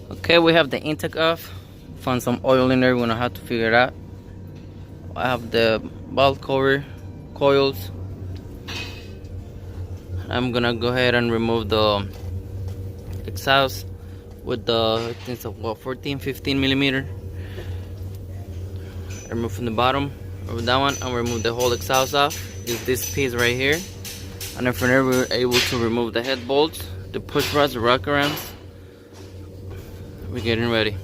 Okay, we have the intake off. Found some oil in there. We're gonna have to figure it out. I have the valve cover coils. I'm gonna go ahead and remove the exhaust with the, I think it's a, what, 14-15 millimeter. Remove from the bottom, remove that one, and remove the whole exhaust off. Use this piece right here, and then from there we're able to remove the head bolts, the push rods, the rocker arms. We're getting ready.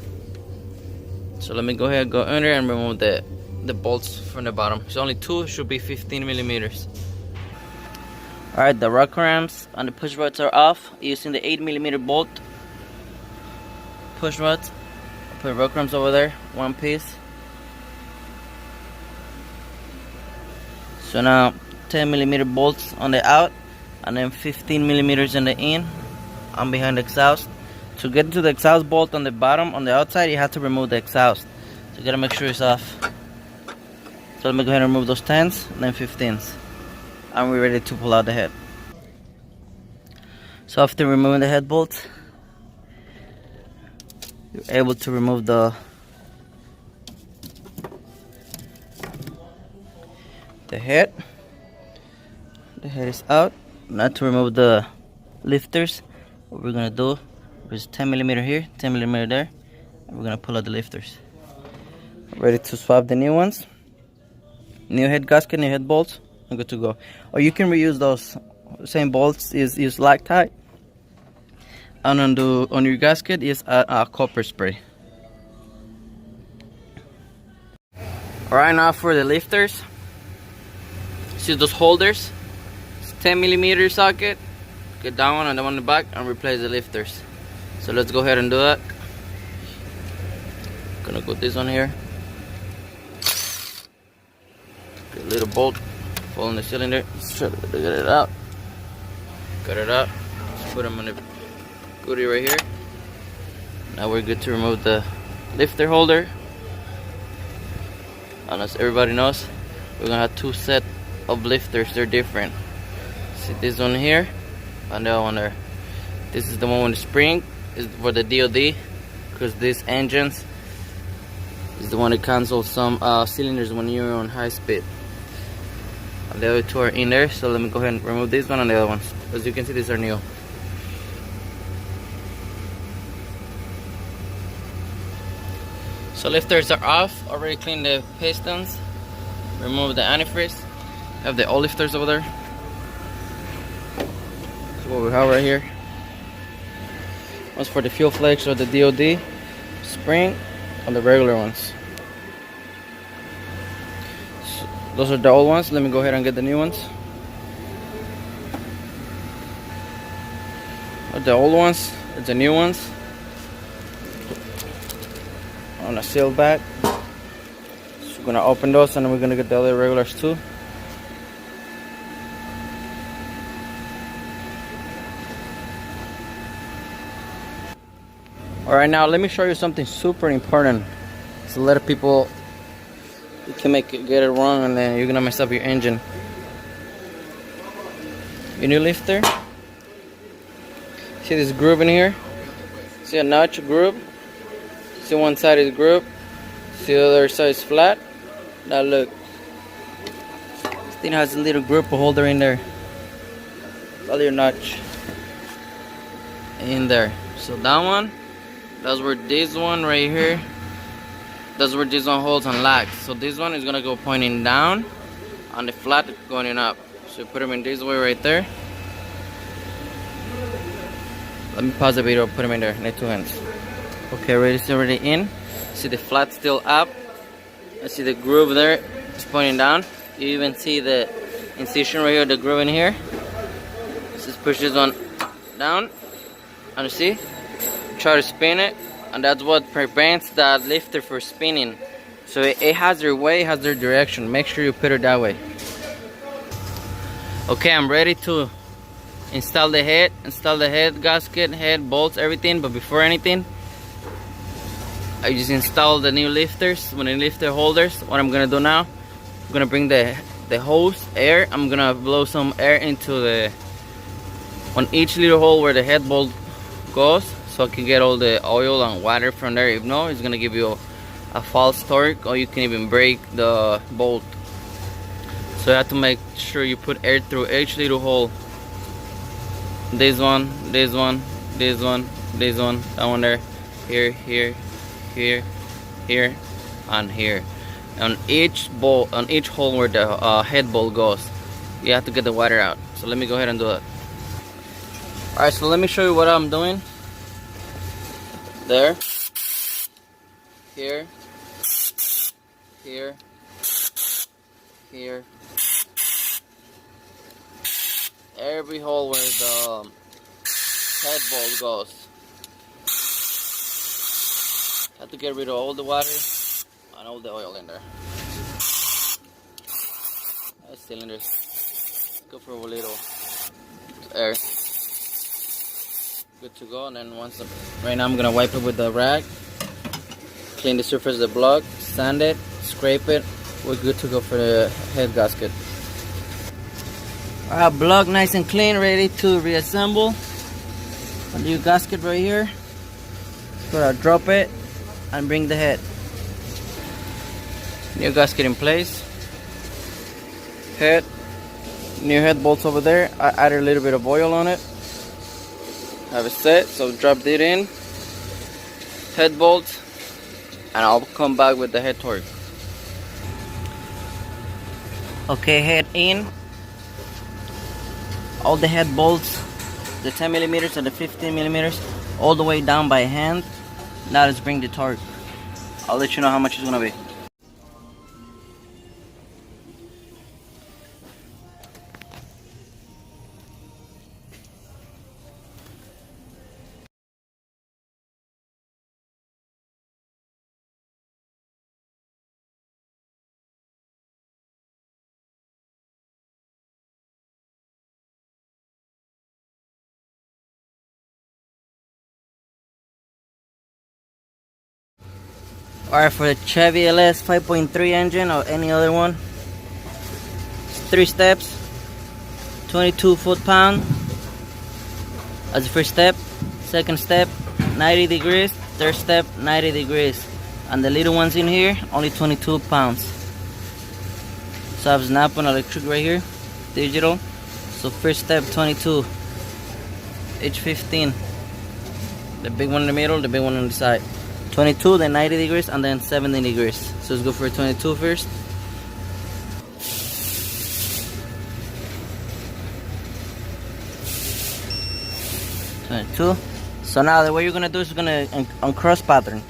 So let me go ahead, go under and remove the bolts from the bottom. It's only two, should be 15 millimeters. Alright, the rocker arms and the push rods are off using the 8 millimeter bolt push rods. I'll put rocker arms over there, one piece. So now 10 millimeter bolts on the out, and then 15 millimeters in the in. I'm behind the exhaust. To get to the exhaust bolt on the bottom, on the outside, you have to remove the exhaust. So you gotta make sure it's off. So let me go ahead and remove those 10s and then 15s. And we're ready to pull out the head. So after removing the head bolt, you're able to remove the head. The head is out. Now to remove the lifters, what we're gonna do is 10 millimeter here, 10 millimeter there, and we're gonna pull out the lifters. Ready to swap the new ones. New head gasket, new head bolts, and good to go. Or you can reuse those same bolts. Use Loctite, and on your gasket is a copper spray. Alright, now for the lifters. See those holders? It's 10 millimeter socket. Get that one and the one in the back and replace the lifters. So let's go ahead and do that. Gonna put this on here. Get a little bolt, fall in the cylinder. Let's try to get it out. Cut it out. Let's put them in the goodie right here. Now we're good to remove the lifter holder. And as everybody knows, we're gonna have two sets of lifters. They're different. See this one here and the other one there. This is the one with the spring, is for the DOD, because this engines is the one that cancels some cylinders when you're on high speed. And the other two are in there, so let me go ahead and remove this one and the other ones. As you can see, these are new. So lifters are off. Already cleaned the pistons, remove the antifreeze. Have the old lifters over there. That's what we have right here. One's for the fuel flex or the DOD spring, and the regular ones. So those are the old ones. Let me go ahead and get the new ones. The old ones, it's the new ones. On a seal bag. So we're gonna open those and then we're gonna get the other regulars too. Alright, now let me show you something super important. So a lot of people, you can get it wrong and then you're gonna mess up your engine. Your new lifter. See this groove in here? See a notch groove? See one side is groove, see the other side is flat. Now look, this thing has a little grip holder in there. A little notch in there. So that one, that's where this one right here, that's where this one holds and locks. So this one is gonna go pointing down, and the flat going up. So put them in this way right there. Let me pause the video, put them in there, need two hands. Okay, it's already in. See the flat still up. I see the groove there, it's pointing down. You even see the incision right here, the groove in here. Just push this one down, and you see, try to spin it, and that's what prevents that lifter from spinning. So it has their way, it has their direction. Make sure you put it that way. Okay, I'm ready to install the head gasket, head bolts, everything. But before anything, I just installed the new lifters with the lifter holders. What I'm gonna do now, I'm gonna bring the hose air. I'm gonna blow some air into on each little hole where the head bolt goes. so I can get all the oil and water from there. If no, it's gonna give you a false torque, or you can even break the bolt. So you have to make sure you put air through each little hole. This one, this one, this one, this one, that one there, here, here, here, here, and here. On each bolt, on each hole where the head bolt goes, you have to get the water out. So let me go ahead and do that. Alright, so let me show you what I'm doing. There, here, here, here. Every hole where the head bolt goes. Have to get rid of all the water and all the oil in there. That cylinders, go for a little air. Good to go. And then right now I'm gonna wipe it with the rag, clean the surface of the block, sand it, scrape it. We're good to go for the head gasket. Alright, block nice and clean, ready to reassemble. A new gasket right here. Gonna drop it and bring the head. New gasket in place. Head. New head bolts over there. I added a little bit of oil on it. Have it set, so dropped it in. Head bolts, and I'll come back with the head torque. Okay, head in. All the head bolts, the 10 millimeters and the 15 millimeters, all the way down by hand. Now let's bring the torque. I'll let you know how much it's gonna be. Alright, for the Chevy LT 5.3 engine or any other one, it's 3 steps, 22 foot-pound as the first step. Second step, 90 degrees. Third step, 90 degrees. And the little ones in here, only 22 pounds. So I have snapon electric right here, digital. So first step, 22, each 15. The big one in the middle, the big one on the side. 22, then 90 degrees, and then 70 degrees. So let's go for 22 first. So now the way you're gonna do is you're gonna on cross pattern.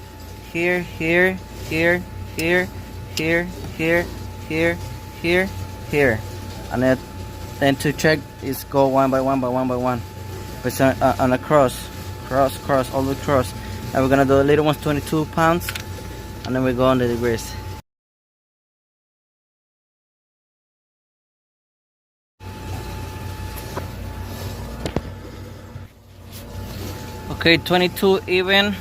Here, here, here, here, here, here, here, here, here, and then to check is go one by one by one by one. But on a cross, all the cross. And we're gonna do the little ones 22 pounds, and then we go on the degrees. Okay, 22 even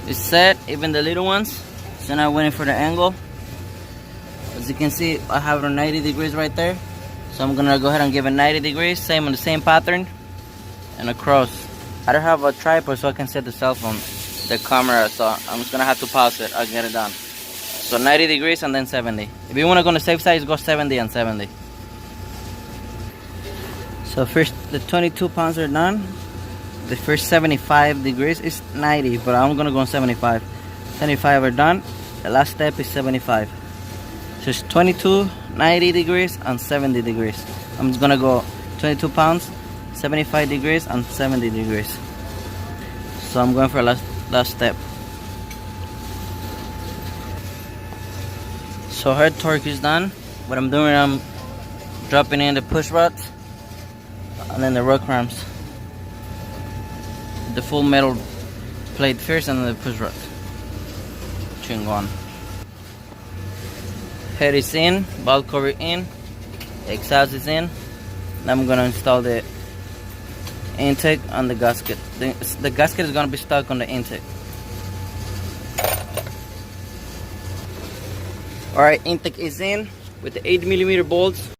is set, even the little ones. So now I'm waiting for the angle. As you can see, I have it on 90 degrees right there. So I'm gonna go ahead and give it 90 degrees, same on the same pattern, and across. I don't have a tripod so I can set the cell phone, the camera, so I'm just gonna have to pause it. I'll get it done. So 90 degrees and then 70. If you wanna go on the safe side, go 70 and 70. So first, the 22 pounds are done. The first 75 degrees is 90, but I'm gonna go on 75. 75 are done. The last step is 75. So it's 22, 90 degrees, and 70 degrees. I'm just gonna go 22 pounds, 75 degrees, and 70 degrees. So I'm going for last step. So head torque is done. What I'm doing, I'm dropping in the push rods and then the rod clamps. The full metal plate first and then the push rod. Chingon. Head is in, valve cover in, exhaust is in. Now I'm gonna install the intake on the gasket. The gasket is gonna be stuck on the intake. Alright, intake is in with the 8mm bolts.